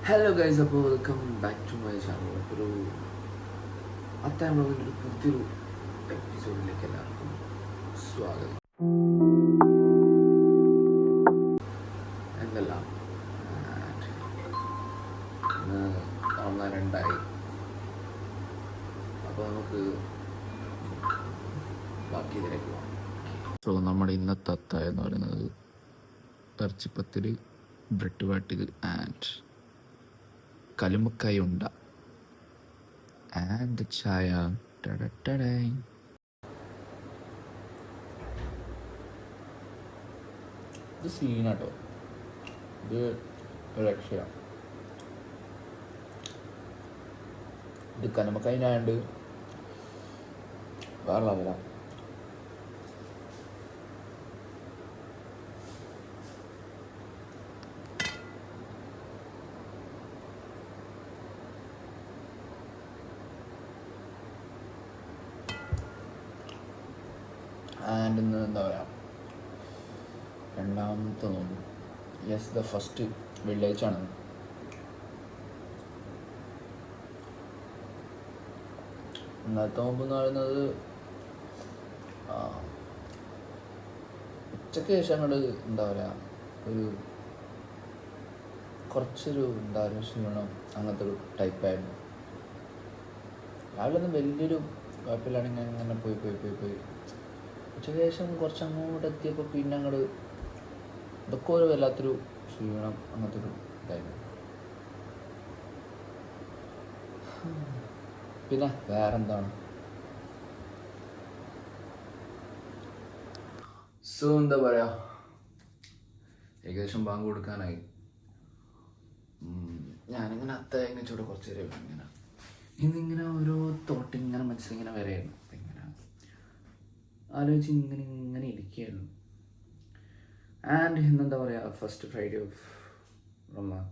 Hello guys, അപ്പോൾ welcome back to my channel. ഒരു അത്താഴമുള്ള ഒരു പുതിയൊരു എപ്പിസോഡിലേക്ക് എല്ലാവർക്കും സ്വാഗതം. എന്തെല്ലാം ഇന്ന് ഒന്നാം രണ്ടായി. അപ്പോൾ നമുക്ക് ബാക്കി ഇതിലേക്ക് പോകാം. സോ നമ്മുടെ ഇന്നത്തെ അത്താഴം എന്ന് പറയുന്നത് ഇറച്ചിപ്പത്തിരി, ബ്രെഡ് വാട്ടിയത് ആൻഡ് കലുമക്കായ ഉണ്ട ആൻഡ് ചായ. ഇത് സീനാട്ടോ, ഇത് ഒരു രക്ഷയാണ്. ഇത് കലുമക്കായനായതുകൊണ്ട് വേറെ ലെവലാണ്. ആൻഡ് ഇന്ന് എന്താ പറയുക, രണ്ടാമത്തെ നോമ്പ്. യെസ്, ദ ഫസ്റ്റ് വെള്ളിയാഴ്ച ആണ്. ഇന്നത്തെ നോമ്പ് എന്ന് പറയുന്നത് ഉച്ചയ്ക്ക് ശേഷം അങ്ങോട്ട് എന്താ പറയുക, ഒരു കുറച്ചൊരു എന്താ പറയുക ക്ഷീണം, അങ്ങനത്തെ ഒരു ടൈപ്പായിരുന്നു. രാവിലെ ഒന്നും വലിയൊരു കുഴപ്പമില്ലാണെങ്കിൽ അങ്ങനെ പോയി പോയി പോയി പോയി ഉച്ചയ്ക്ക് ശേഷം കുറച്ച് അങ്ങോട്ട് എത്തിയപ്പോൾ പിന്നെ അങ്ങോട്ട് ഇതൊക്കെ ഒരു വല്ലാത്തൊരു ക്ഷീണം, അങ്ങനത്തെ ഒരു ഇതായിരുന്നു. പിന്നെ വേറെന്താണ്, സോ എന്താ പറയുക, ഏകദേശം ബാങ്ക് കൊടുക്കാനായി. ഞാനിങ്ങനെ അത്താഴം വെച്ചോടെ കുറച്ച് നേരം ഇന്നിങ്ങനെ ഓരോ തോട്ട് ഇങ്ങനെ മനസ്സിലിങ്ങനെ വരെയായിരുന്നു. അപ്പം ഇങ്ങനെ ആലോചിച്ച് ഇങ്ങനെ ഇരിക്കുകയായിരുന്നു. ആൻഡ് ഇന്നെന്താ പറയുക, ഫസ്റ്റ് ഫ്രൈഡേ ഓഫ് റമദാൻ.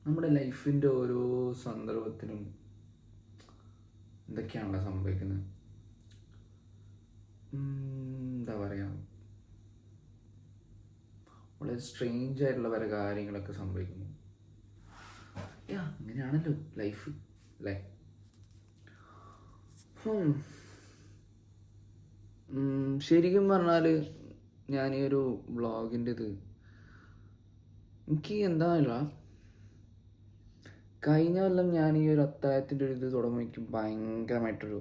നമ്മുടെ ലൈഫിൻ്റെ ഓരോ സന്ദർഭത്തിനും എന്തൊക്കെയാണല്ലോ സംഭവിക്കുന്നത്. എന്താ പറയുക, വളരെ സ്ട്രേഞ്ച് ആയിട്ടുള്ള പല കാര്യങ്ങളൊക്കെ സംഭവിക്കുന്നു. അങ്ങനെയാണല്ലോ ലൈഫ് അല്ലേ. ശരിക്കും പറഞ്ഞാൽ ഞാൻ ഈ ഒരു വ്ളോഗിൻ്റെ എനിക്ക് എന്താണല്ല, കഴിഞ്ഞ കൊല്ലം ഞാൻ ഈ ഒരു അത്താഴത്തിൻ്റെ ഒരു ഇത് തുടങ്ങുമ്പോൾ എനിക്ക് ഭയങ്കരമായിട്ടൊരു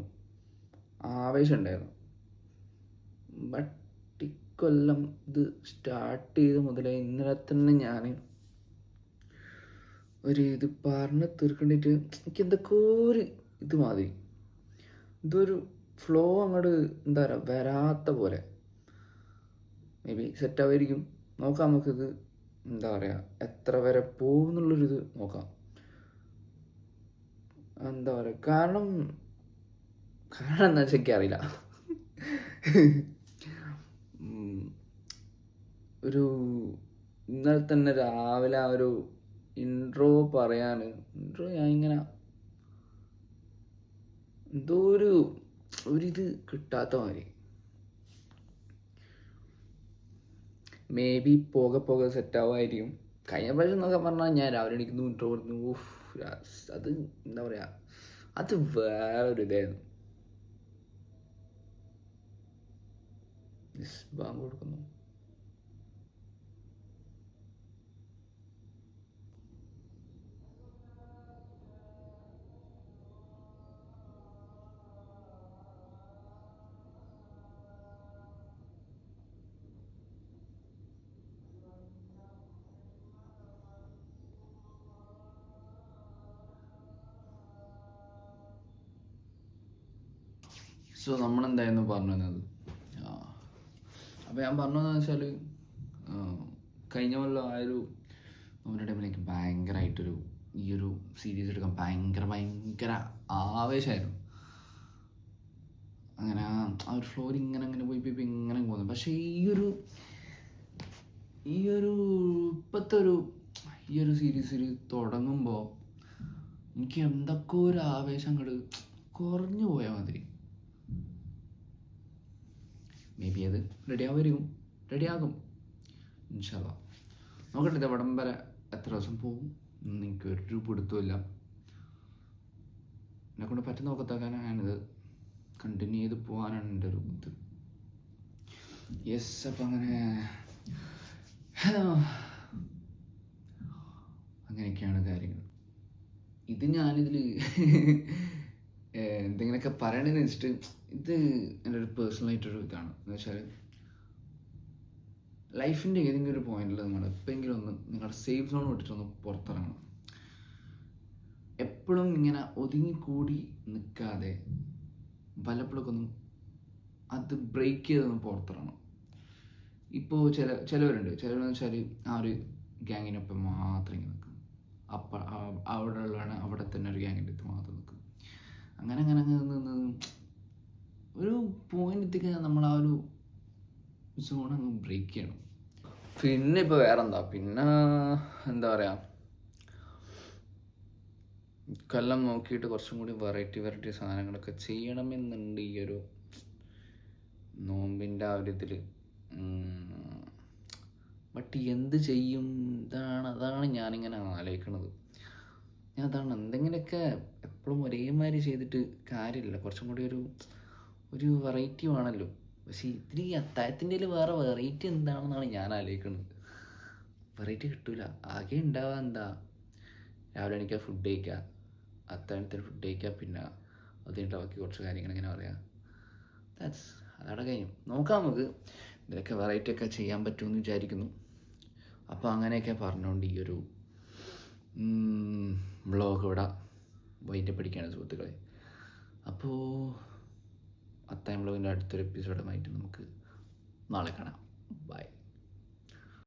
ആവേശം ഉണ്ടായിരുന്നു. ബട്ട് ഇക്കൊല്ലം ഇത് സ്റ്റാർട്ട് ചെയ്ത് മുതലേ ഇന്നലെ തന്നെ ഞാൻ ഒരു ഇത് പറഞ്ഞ് തീർക്കേണ്ടിയിട്ട് എനിക്ക് എന്തൊക്കെയോ ഒരു ഇത് മാതിരി, ഇതൊരു ഫ്ലോ അങ്ങോട്ട് എന്താ പറയുക വരാത്ത പോലെ. മേ ബി സെറ്റാവായിരിക്കും, നോക്കാം. നമുക്കിത് എന്താ പറയുക എത്ര വരെ പോകും എന്നുള്ളൊരിത് നോക്കാം. എന്താ പറയുക, കാരണം എന്താ വെച്ചാൽ എനിക്കറിയില്ല. ഒരു ഇന്നലെ തന്നെ രാവിലെ ആ ഒരു ഇൻട്രോ ഞാൻ ഇങ്ങനെ എന്തോ ഒരിത് കിട്ടാത്ത മാതിരി. മേ ബി പോകെ സെറ്റാവുമായിരിക്കും. കഴിഞ്ഞ പ്രാവശ്യം എന്നൊക്കെ പറഞ്ഞാൽ ഞാൻ രാവിലെ എണീക്കുന്നു, ഇൻട്രോ പറഞ്ഞു, അത് എന്താ പറയുക, അത് വേറൊരു ഇതായിരുന്നു. ബാങ്ക് കൊടുക്കുന്നു. സോ നമ്മളെന്തായിരുന്നു പറഞ്ഞു തന്നത്. അപ്പോൾ ഞാൻ പറഞ്ഞതെന്ന് വെച്ചാൽ, കഴിഞ്ഞ കൊല്ലം ആ ഒരു നമ്മുടെ ടൈമിലേക്ക് ഭയങ്കരമായിട്ടൊരു ഈ ഒരു സീരീസ് എടുക്കാൻ ഭയങ്കര ആവേശമായിരുന്നു. അങ്ങനെ ആ ഒരു ഫ്ലോർ ഇങ്ങനെ പോയി ഇങ്ങനെ പോകുന്നു. പക്ഷേ ഈ ഒരു ഇപ്പോഴത്തെ ഈ ഒരു സീരീസിൽ തുടങ്ങുമ്പോൾ എനിക്ക് എന്തൊക്കെ ഒരു ആവേശം അങ്ങോട്ട് കുറഞ്ഞു പോയാൽ മാതിരി. മേ ബി അത് റെഡിയാകും ഇൻഷാ അല്ലാ. നോക്കട്ടെ ഇത് എവിടം വരെ എത്ര ദിവസം പോകും എനിക്ക് ഒരു പിടുത്തമില്ല. എന്നെക്കൊണ്ട് പറ്റുന്ന നോക്കത്താക്കാനാണ് ഞാനിത് കണ്ടിന്യൂ ചെയ്ത് പോകാനാണ് എൻ്റെ ഒരു ഇത്. യെസ്, അപ്പം അങ്ങനെയൊക്കെയാണ് കാര്യങ്ങൾ. ഇത് ഞാനിതിൽ എന്തെങ്കിലുമൊക്കെ പറയണമെന്ന് വെച്ചിട്ട് ഇത് എൻ്റെ ഒരു പേഴ്സണലായിട്ടൊരു ഇതാണ്. എന്ന് വെച്ചാൽ ലൈഫിൻ്റെ ഏതെങ്കിലും ഒരു പോയിന്റിൽ നിങ്ങൾ എപ്പോഴെങ്കിലും ഒന്ന് നിങ്ങളുടെ സേഫ് സോൺ വിട്ടിട്ടൊന്ന് പുറത്തിറങ്ങണം. എപ്പോഴും ഇങ്ങനെ ഒതുങ്ങിക്കൂടി നിൽക്കാതെ വല്ലപ്പോഴൊക്കെ ഒന്ന് അത് ബ്രേക്ക് ചെയ്തൊന്ന് പുറത്തിറങ്ങണം. ഇപ്പോൾ ചിലവരെന്ന് വെച്ചാൽ ആ ഒരു ഗ്യാങ്ങിനൊപ്പം മാത്രം ഇങ്ങനെ നിൽക്കും. അവിടെ ഉള്ളതാണ് അവിടെ തന്നെ ഒരു ഗ്യാങ്ങിൻ്റെ അടുത്ത് മാത്രം നിൽക്കും. അങ്ങനെ നിന്ന് ഒരു പോയിന്റ് എത്തിക്കാൻ നമ്മൾ ആ ഒരു സോൺ അങ്ങ് ബ്രേക്ക് ചെയ്യണം. പിന്നെ ഇപ്പോൾ വേറെന്താ, പിന്നെ എന്താ പറയുക, കൊല്ലം നോക്കിയിട്ട് കുറച്ചും കൂടി വെറൈറ്റി സാധനങ്ങളൊക്കെ ചെയ്യണമെന്നുണ്ട് ഈ ഒരു നോമ്പിൻ്റെ ആ ഒരു ഇതിൽ. ബട്ട് എന്ത് ചെയ്യും, അതാണ് ഞാനിങ്ങനെ ആലോചിക്കണത്. അതാണ് എന്തെങ്കിലുമൊക്കെ എപ്പോഴും ഒരേമാതിരി ചെയ്തിട്ട് കാര്യമില്ല. കുറച്ചും കൂടി ഒരു വെറൈറ്റി വേണമല്ലോ. പക്ഷേ ഇത്തിരി അത്താഴത്തിൻ്റെ വേറെ വെറൈറ്റി എന്താണെന്നാണ് ഞാൻ ആലോചിക്കുന്നത്. വെറൈറ്റി കിട്ടൂല. ആകെ ഉണ്ടാവുക എന്താ, രാവിലെ എനിക്ക് ഫുഡ് കഴിക്കുക, അത്താഴത്തിന് ഫുഡ് കഴിക്കുക, പിന്നെ അതിൻ്റെ ബാക്കി കുറച്ച് കാര്യങ്ങൾ ഇങ്ങനെ പറയാം. അതവിടെ കഴിഞ്ഞു. നോക്കാം, നമുക്ക് ഇതിലൊക്കെ വെറൈറ്റി ഒക്കെ ചെയ്യാൻ പറ്റുമെന്ന് വിചാരിക്കുന്നു. അപ്പോൾ അങ്ങനെയൊക്കെ പറഞ്ഞുകൊണ്ട് ഈ ഒരു വ്ളോഗ് ഇവിടെ വൈൻഡപ്പ് പഠിക്കുകയാണ് സുഹൃത്തുക്കളെ. അപ്പോൾ അത്താഴം വ്ളോഗിൻ്റെ അടുത്തൊരു എപ്പിസോഡുമായിട്ട് നമുക്ക് നാളെ കാണാം. ബൈ.